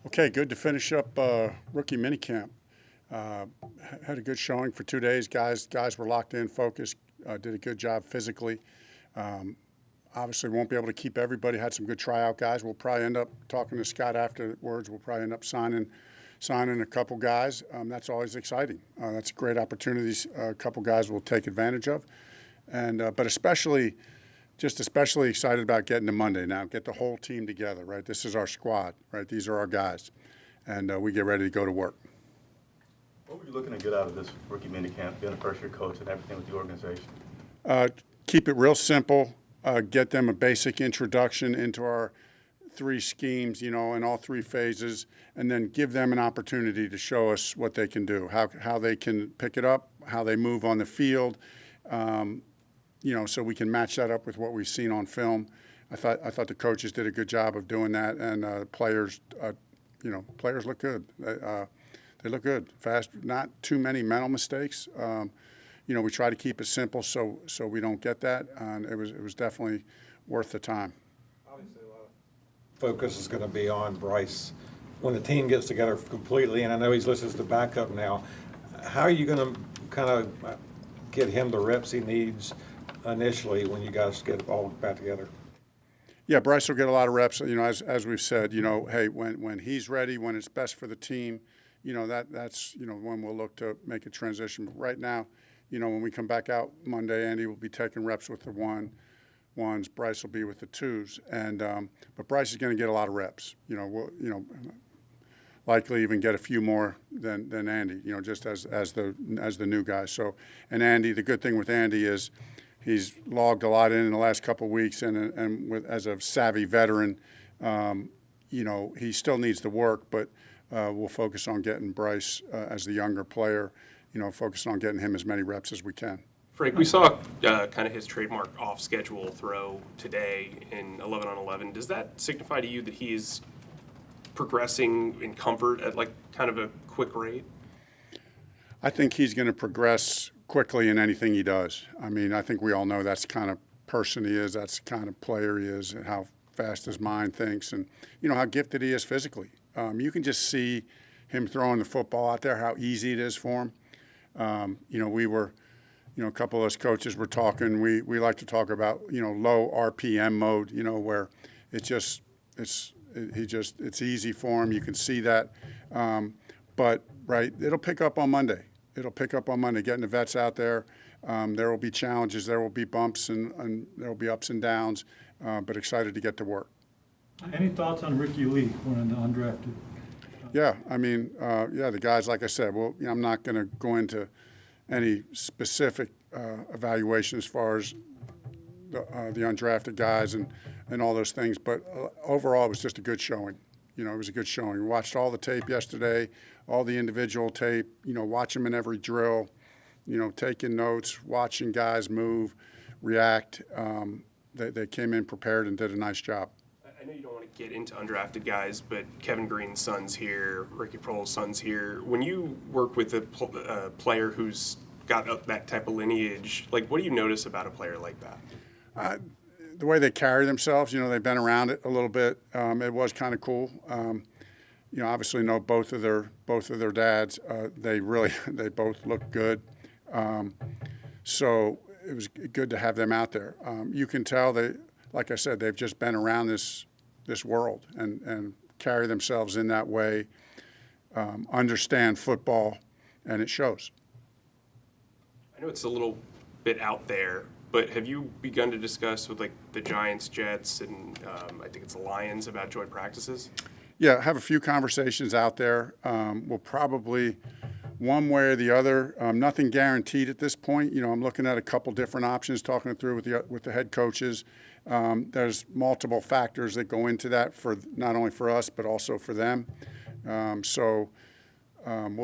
Okay, good to finish up rookie minicamp. Uh, Had a good showing for 2 days. Guys were locked in, focused, did a good job physically. Um, Obviously, won't be able to keep everybody. Had some good tryout guys. We'll probably end up talking to Scott afterwards. We'll probably end up signing a couple guys. That's always exciting. That's a great opportunity. A couple guys will take advantage of, and but especially excited about getting to Monday now. Get the whole team together, right? This is our squad, right? These are our guys, and we get ready to go to work. What were you looking to get out of this rookie minicamp, being a first-year coach and everything with the organization? Keep it real simple. Get them a basic introduction into our three schemes, in all three phases, and then give them an opportunity to show us what they can do, how they can pick it up, how they move on the field, so we can match that up with what we've seen on film. I thought the coaches did a good job of doing that, and players look good. They look good, fast, not too many mental mistakes. We try to keep it simple so we don't get that, and it was definitely worth the time. Obviously, a lot of focus is going to be on Bryce when the team gets together completely, and I know he's listed as the backup now. How are you going to kind of get him the reps he needs initially when you guys get all back together? Yeah, Bryce will get a lot of reps. As we've said, hey, when he's ready, when it's best for the team, that's when we'll look to make a transition. But right now, when we come back out Monday, Andy will be taking reps with the ones. Bryce will be with the twos, and but Bryce is going to get a lot of reps. Likely even get a few more than Andy. Just as the new guy. So, and Andy, the good thing with Andy is he's logged a lot in the last couple of weeks, and as a savvy veteran, he still needs the work, but we'll focus on getting Bryce as the younger player. Focusing on getting him as many reps as we can. Frank, we saw kind of his trademark off-schedule throw today in 11 on 11. Does that signify to you that he is progressing in comfort at kind of a quick rate? I think he's going to progress quickly in anything he does. I think we all know that's the kind of person he is, that's the kind of player he is, and how fast his mind thinks, and how gifted he is physically. You can just see him throwing the football out there, how easy it is for him. We were, a couple of us coaches were talking. We like to talk about, low RPM mode, where it's easy for him. You can see that. But right, it'll pick up on Monday. Getting the vets out there. There will be challenges. There will be bumps and there will be ups and downs. But excited to get to work. Any thoughts on Ricky Lee, one of the undrafted? Yeah, the guys, like I said, I'm not going to go into any specific evaluation as far as the undrafted guys and all those things, but overall it was just a good showing. It was a good showing. We watched all the tape yesterday, all the individual tape, watch them in every drill, taking notes, watching guys move, react. They came in prepared and did a nice job. I know you don't want to get into undrafted guys, but Kevin Green's son's here, Ricky Proehl's son's here. When you work with a player who's got that type of lineage, what do you notice about a player like that? The way they carry themselves, they've been around it a little bit. It was kind of cool. Obviously know both of their dads. They both look good. So it was good to have them out there. You can tell like I said, they've just been around this world and carry themselves in that way, understand football, and it shows. I know it's a little bit out there, but have you begun to discuss with the Giants, Jets, and I think it's the Lions about joint practices? Yeah, have a few conversations out there. We'll probably, one way or the other, nothing guaranteed at this point. I'm looking at a couple different options, talking it through with the head coaches. There's multiple factors that go into that for not only for us but also for them. We'll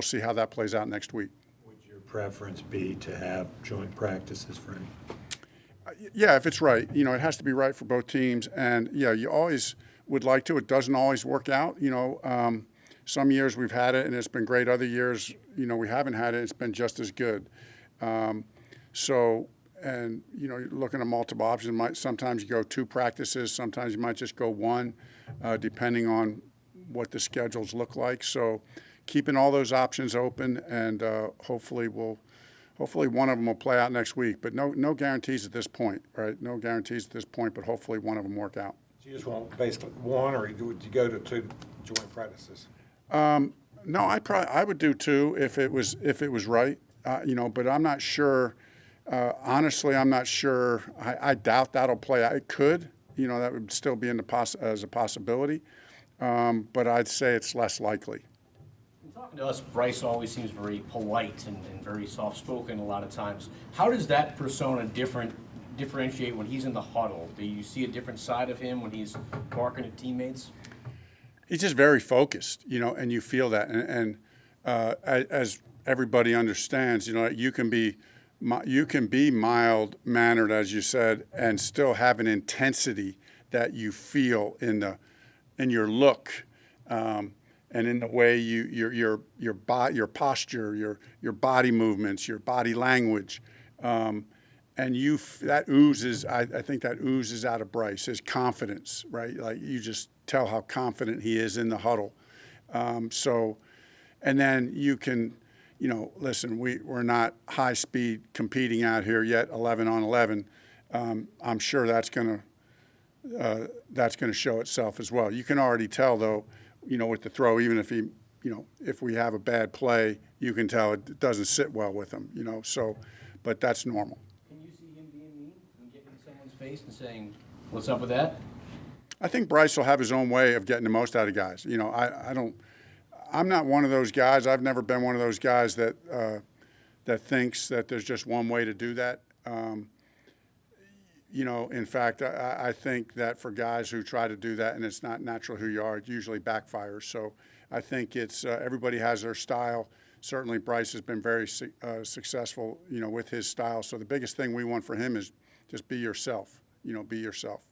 see how that plays out next week. Would your preference be to have joint practices, Frank? Yeah, if it's right. It has to be right for both teams. And yeah, you always would like to. It doesn't always work out. Some years we've had it and it's been great. Other years, we haven't had it. It's been just as good. And you're looking at multiple options. Sometimes you go 2 practices. Sometimes you might just go 1, depending on what the schedules look like. So keeping all those options open, and hopefully one of them will play out next week. But no guarantees at this point, right? No guarantees at this point, but hopefully one of them work out. So you just want basically one, or would you go to 2 joint practices? No, I would do 2 if it was right, but I'm not sure. Honestly, I'm not sure. I doubt that'll play out. It could, that would still be as a possibility, but I'd say it's less likely. Talking to us, Bryce always seems very polite and very soft-spoken a lot of times. How does that persona differentiate when he's in the huddle? Do you see a different side of him when he's barking at teammates? He's just very focused, and you feel that. And as everybody understands, you can be mild-mannered, as you said, and still have an intensity that you feel in your look, and in the way your posture, your body movements, your body language, and that oozes. I think that oozes out of Bryce, his confidence, right? Like you just tell how confident he is in the huddle. And then you can, listen, we're not high speed competing out here yet, 11 on 11. I'm sure that's going to show itself as well. You can already tell though, with the throw, even if if we have a bad play, you can tell it doesn't sit well with him, but that's normal. Can you see him being mean and getting in someone's face and saying, "What's up with that"? I think Bryce will have his own way of getting the most out of guys. I'm not one of those guys. I've never been one of those guys that thinks that there's just one way to do that. In fact, I think that for guys who try to do that and it's not natural who you are, it usually backfires. So I think it's everybody has their style. Certainly Bryce has been very successful, with his style. So the biggest thing we want for him is just be yourself, be yourself.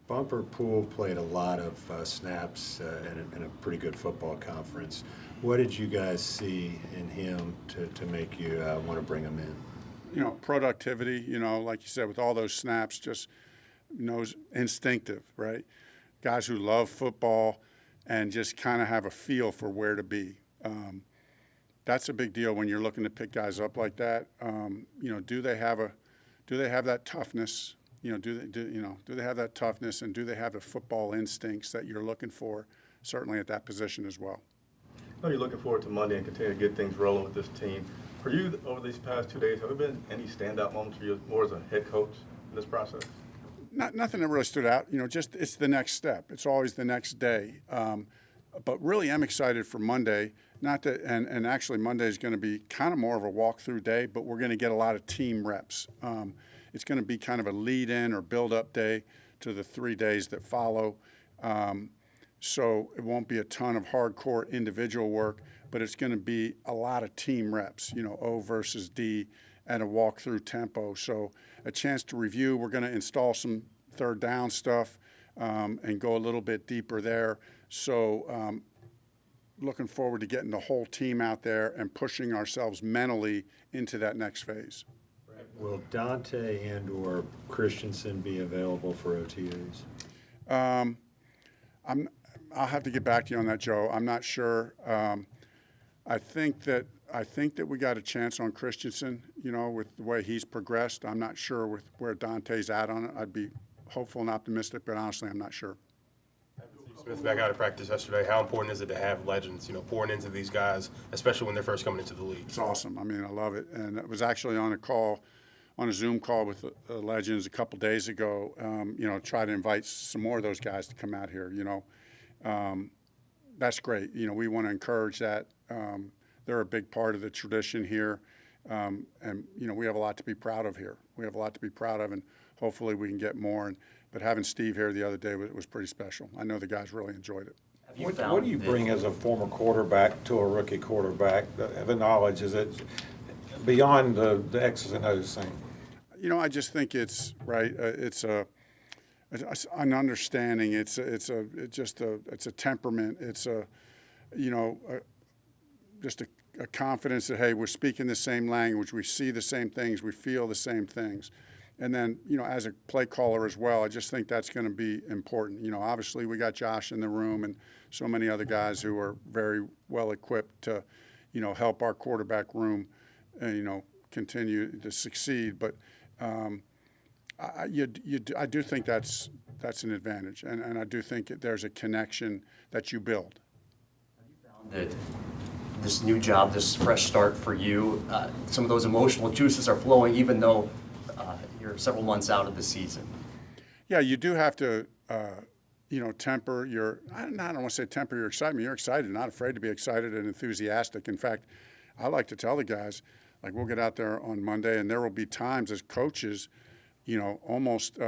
Bumper Pool played a lot of snaps in a pretty good football conference. What did you guys see in him to make you want to bring him in? Productivity, like you said, with all those snaps, just knows instinctive, right? Guys who love football and just kind of have a feel for where to be. That's a big deal when you're looking to pick guys up like that. Do they have that toughness? Do they have that toughness, and do they have the football instincts that you're looking for, certainly at that position as well? I know you're looking forward to Monday and continue to get things rolling with this team. For you, over these past 2 days, have there been any standout moments for you more as a head coach in this process? Nothing that really stood out. Just it's the next step. It's always the next day. But really, I'm excited for Monday. Not that, and actually Monday is going to be kind of more of a walkthrough day, but we're going to get a lot of team reps. It's going to be kind of a lead-in or build-up day to the 3 days that follow. So it won't be a ton of hardcore individual work, but it's going to be a lot of team reps, O versus D, and a walkthrough tempo. So a chance to review. We're going to install some third down stuff and go a little bit deeper there. So looking forward to getting the whole team out there and pushing ourselves mentally into that next phase. Will Dante and/or Christensen be available for OTAs? I'll have to get back to you on that, Joe. I'm not sure. I think that we got a chance on Christensen, with the way he's progressed. I'm not sure with where Dante's at on it. I'd be hopeful and optimistic, but honestly, I'm not sure. Smith back out of practice yesterday. How important is it to have legends, pouring into these guys, especially when they're first coming into the league? It's awesome. I mean, I love it. And it was actually on a Zoom call with the legends a couple days ago, try to invite some more of those guys to come out here, That's great. We want to encourage that. They're a big part of the tradition here. And we have a lot to be proud of here. We have a lot to be proud of, and hopefully we can get more. But having Steve here the other day was pretty special. I know the guys really enjoyed it. What do you bring as a former quarterback to a rookie quarterback? The knowledge, is it beyond the X's and O's thing? I just think it's right. It's an understanding. It's a temperament. It's just a confidence that, hey, we're speaking the same language. We see the same things. We feel the same things. And then, as a play caller as well, I just think that's going to be important. Obviously we got Josh in the room and so many other guys who are very well equipped to, help our quarterback room, continue to succeed. But I do think that's an advantage, and I do think there's a connection that you build. That this new job, this fresh start for you, some of those emotional juices are flowing, even though you're several months out of the season. Yeah, you do have to, temper your, I don't want to say temper your excitement. You're excited, not afraid to be excited and enthusiastic. In fact, I like to tell the guys, like, we'll get out there on Monday, and there will be times as coaches, almost,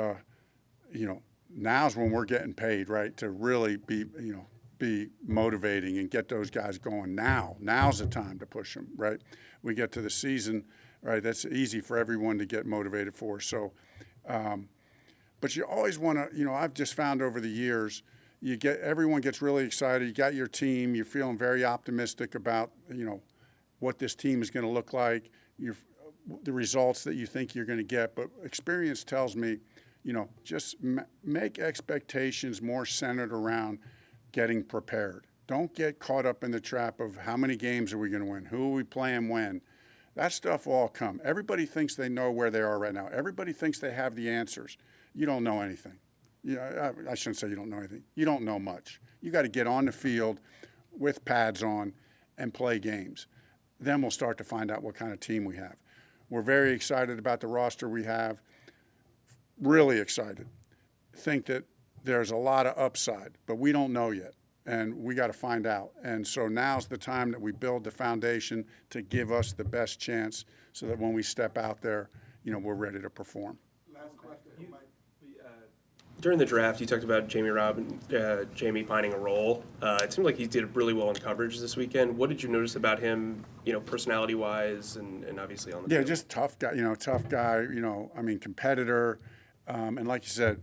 now's when we're getting paid, right, to really be motivating and get those guys going now. Now's the time to push them, right? We get to the season, right? That's easy for everyone to get motivated for. So, but you always want to, I've just found over the years, everyone gets really excited. You got your team. You're feeling very optimistic about, what this team is going to look like, the results that you think you're going to get. But experience tells me, just make expectations more centered around getting prepared. Don't get caught up in the trap of how many games are we going to win, who are we playing when. That stuff will all come. Everybody thinks they know where they are right now. Everybody thinks they have the answers. You don't know anything. I shouldn't say you don't know anything. You don't know much. You got to get on the field with pads on and play games. Then we'll start to find out what kind of team we have. We're very excited about the roster we have, really excited. Think that there's a lot of upside, but we don't know yet, and we got to find out. And so now's the time that we build the foundation to give us the best chance so that when we step out there, we're ready to perform. During the draft, you talked about Jamie finding a role. It seemed like he did really well in coverage this weekend. What did you notice about him, personality-wise and obviously on the field? Just tough guy, competitor. And like you said,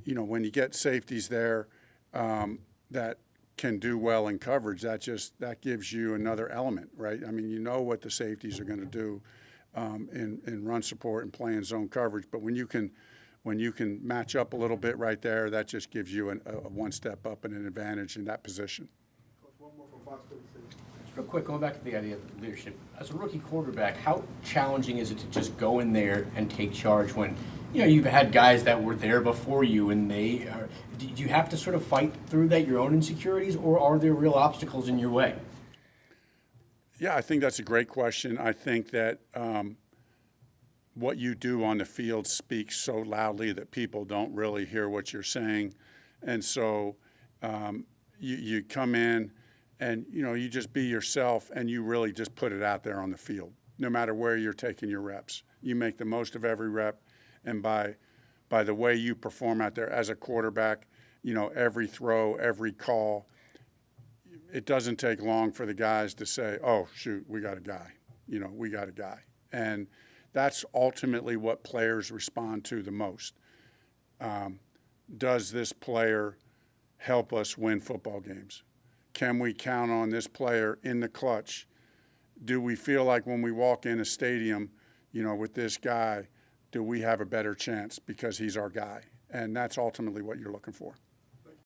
when you get safeties there that can do well in coverage, that gives you another element, right? I mean, you know what the safeties are going to do in run support and playing zone coverage, but when you can match up a little bit right there, that just gives you a one step up and an advantage in that position. Coach, one more from Fox 36. Just real quick, going back to the idea of leadership. As a rookie quarterback, how challenging is it to just go in there and take charge when, you've had guys that were there before you and do you have to sort of fight through that, your own insecurities, or are there real obstacles in your way? Yeah, I think that's a great question. I think that what you do on the field speaks so loudly that people don't really hear what you're saying. And so you come in and, you just be yourself and you really just put it out there on the field, no matter where you're taking your reps. You make the most of every rep, and by the way you perform out there as a quarterback, every throw, every call, it doesn't take long for the guys to say, oh, shoot, we got a guy. We got a guy. And that's ultimately what players respond to the most. Does this player help us win football games? Can we count on this player in the clutch? Do we feel like when we walk in a stadium, with this guy, do we have a better chance because he's our guy? And that's ultimately what you're looking for.